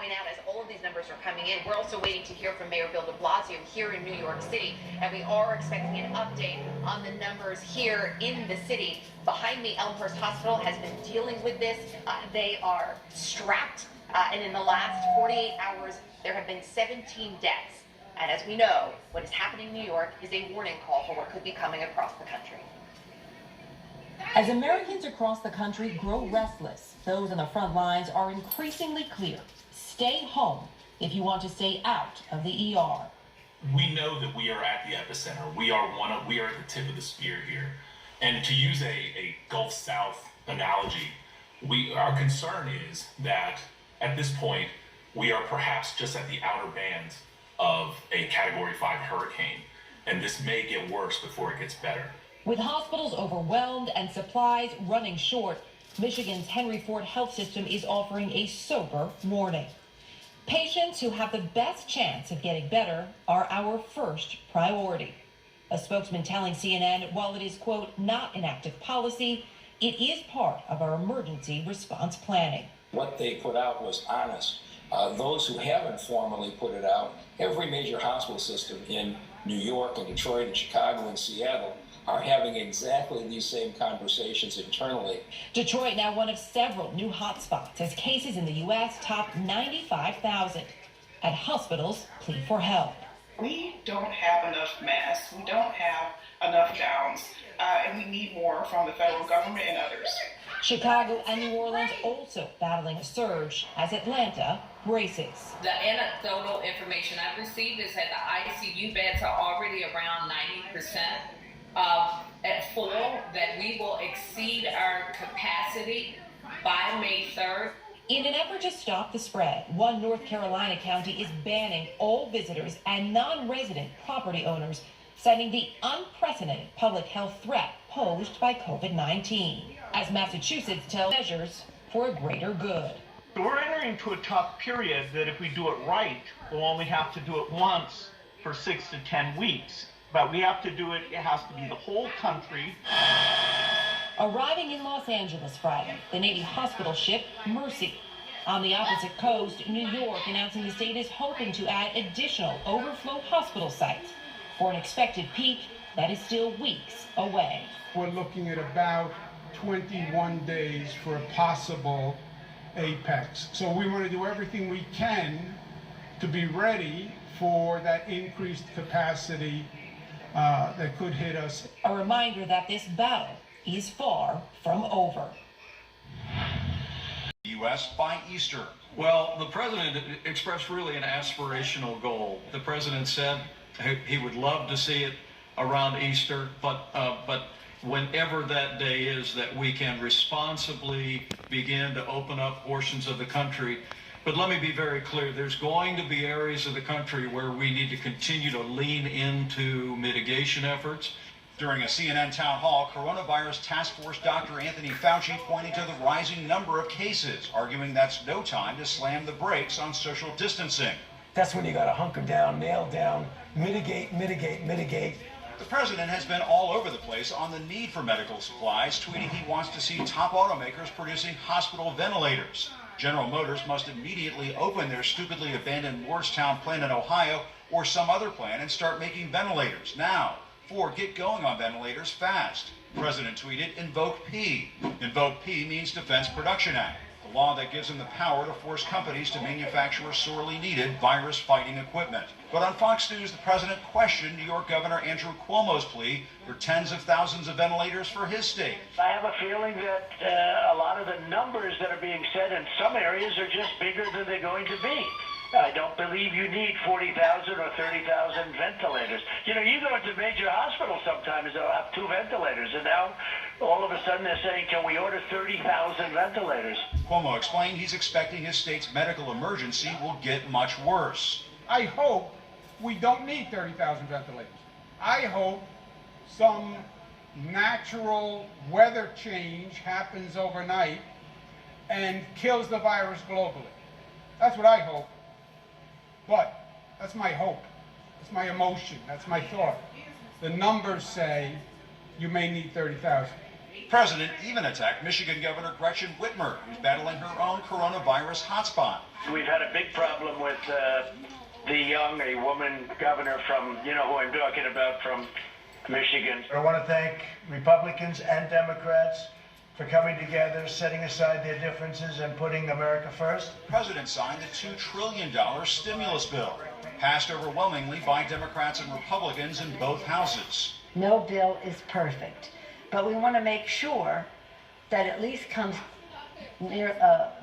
point out, as all of these numbers are coming in, we're also waiting to hear from Mayor Bill de Blasio here in New York City, and we are expecting an update on the numbers here in the city. Behind me, Elmhurst Hospital has been dealing with this. They are strapped, and in the last 48 hours, there have been 17 deaths. And as we know, what is happening in New York is a warning call for what could be coming across the country. As Americans across the country grow restless, those on the front lines are increasingly clear. Stay home if you want to stay out of the ER. We know that we are at the epicenter. We are at the tip of the spear here. And to use a Gulf South analogy, our concern is that at this point, we are perhaps just at the outer bands of a Category 5 hurricane. And this may get worse before it gets better. With hospitals overwhelmed and supplies running short, Michigan's Henry Ford Health System is offering a sober warning. Patients who have the best chance of getting better are our first priority. A spokesman telling CNN, while it is, quote, not an active policy, it is part of our emergency response planning. What they put out was honest. Those who haven't formally put it out, every major hospital system in New York and Detroit and Chicago and Seattle are having exactly these same conversations internally. Detroit now one of several new hotspots as cases in the U.S. top 95,000. At hospitals, plead for help. We don't have enough masks. We don't have enough gowns. And we need more from the federal government and others. Chicago and New Orleans also battling a surge as Atlanta braces. The anecdotal information I've received is that the ICU beds are already around 90%. At full, that we will exceed our capacity by May 3rd. In an effort to stop the spread, one North Carolina county is banning all visitors and non-resident property owners, citing the unprecedented public health threat posed by COVID-19. As Massachusetts tells measures for a greater good. We're entering into a tough period that if we do it right, we'll only have to do it once for 6 to 10 weeks. But we have to do it, it has to be the whole country. Arriving in Los Angeles Friday, the Navy hospital ship Mercy. On the opposite coast, New York announcing the state is hoping to add additional overflow hospital sites for an expected peak that is still weeks away. We're looking at about 21 days for a possible apex. So we want to do everything we can to be ready for that increased capacity that could hit us. A reminder that this battle is far from over. U.S. by Easter. Well, the president expressed really an aspirational goal. The president said he would love to see it around Easter, but whenever that day is, that we can responsibly begin to open up portions of the country. But let me be very clear, there's going to be areas of the country where we need to continue to lean into mitigation efforts. During a CNN town hall, coronavirus task force Dr. Anthony Fauci pointing to the rising number of cases, arguing that's no time to slam the brakes on social distancing. That's when you got to hunker down, nail down, mitigate. The president has been all over the place on the need for medical supplies, tweeting he wants to see top automakers producing hospital ventilators. General Motors must immediately open their stupidly abandoned Lordstown plant in Ohio or some other plant and start making ventilators now. Ford, get going on ventilators fast. The president tweeted, invoke P. Invoke P means Defense Production Act, the law that gives them the power to force companies to manufacture sorely needed virus-fighting equipment. But on Fox News, the president questioned New York Governor Andrew Cuomo's plea for tens of thousands of ventilators for his state. I have a feeling that a lot of the numbers that are being said in some areas are just bigger than they're going to be. I don't believe you need 40,000 or 30,000 ventilators. You know, you go into major hospitals sometimes, they'll have 2 ventilators, and now all of a sudden they're saying, can we order 30,000 ventilators? Cuomo explained he's expecting his state's medical emergency will get much worse. I hope we don't need 30,000 ventilators. I hope some natural weather change happens overnight and kills the virus globally. That's what I hope. But that's my hope. That's my emotion. That's my thought. The numbers say you may need 30,000. The president even attacked Michigan Governor Gretchen Whitmer, who's battling her own coronavirus hotspot. We've had a big problem with a woman governor from, you know who I'm talking about, from Michigan. I want to thank Republicans and Democrats for coming together, setting aside their differences, and putting America first. The president signed the $2 trillion stimulus bill, passed overwhelmingly by Democrats and Republicans in both houses. No bill is perfect, but we want to make sure that at least comes near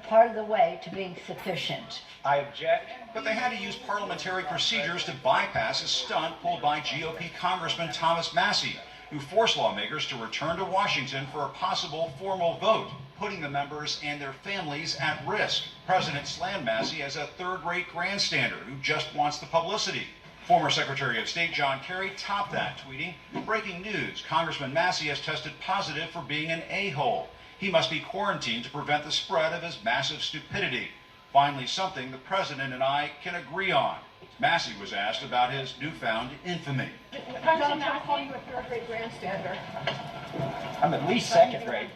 part of the way to being sufficient. I object. But they had to use parliamentary procedures to bypass a stunt pulled by GOP Congressman Thomas Massey, who forced lawmakers to return to Washington for a possible formal vote, putting the members and their families at risk. President slammed Massey as a third-rate grandstander who just wants the publicity. Former Secretary of State John Kerry topped that, tweeting, "Breaking news, Congressman Massey has tested positive for being an a-hole. He must be quarantined to prevent the spread of his massive stupidity." Finally, something the president and I can agree on. Massey was asked about his newfound infamy. President, I call you a third-rate grandstander. I'm at least second-rate.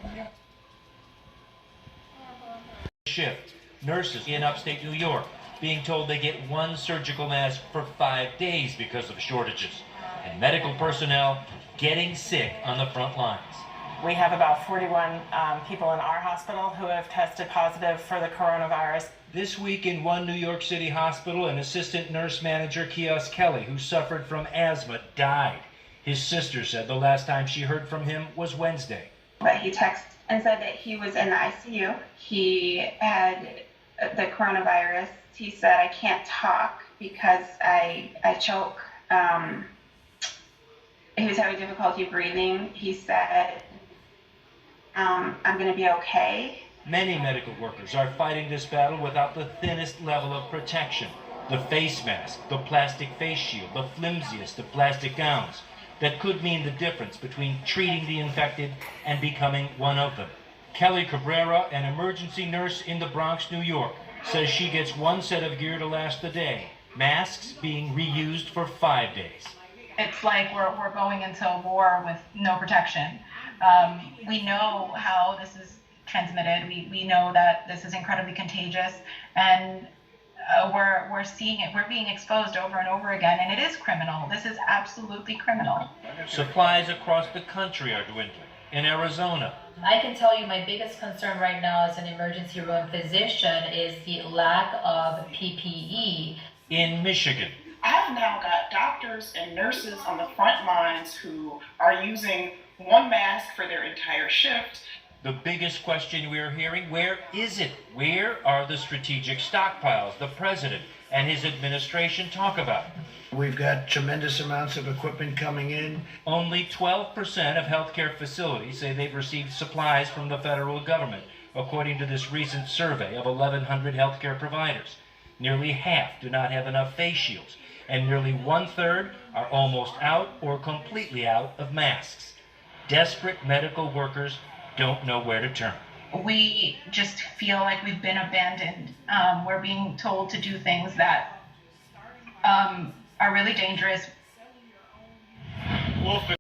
Shift. Nurses in upstate New York being told they get one surgical mask for 5 days because of shortages. And medical personnel getting sick on the front lines. We have about 41 people in our hospital who have tested positive for the coronavirus. This week in one New York City hospital, an assistant nurse manager, Kios Kelly, who suffered from asthma, died. His sister said the last time she heard from him was Wednesday. But he texted and said that he was in the ICU. He had the coronavirus. He said, "I can't talk because I choke." He was having difficulty breathing. He said, "I'm going to be okay." Many medical workers are fighting this battle without the thinnest level of protection. The face mask, the plastic face shield, the flimsiest of plastic gowns. That could mean the difference between treating the infected and becoming one of them. Kelly Cabrera, an emergency nurse in the Bronx, New York, says she gets one set of gear to last the day. Masks being reused for 5 days. It's like we're going into a war with no protection. We know how this is transmitted. We know that this is incredibly contagious, and we're seeing it. We're being exposed over and over again, and it is criminal. This is absolutely criminal. Supplies across the country are dwindling. In Arizona, I can tell you my biggest concern right now as an emergency room physician is the lack of PPE. In Michigan, I've now got doctors and nurses on the front lines who are using one mask for their entire shift. the biggest question we are hearing, where is it? Where are the strategic stockpiles the president and his administration talk about? We've got tremendous amounts of equipment coming in. Only 12% of healthcare facilities say they've received supplies from the federal government, according to this recent survey of 1,100 healthcare providers. Nearly half do not have enough face shields, and nearly 1/3 are almost out or completely out of masks. Desperate medical workers don't know where to turn. We just feel like we've been abandoned. We're being told to do things that are really dangerous.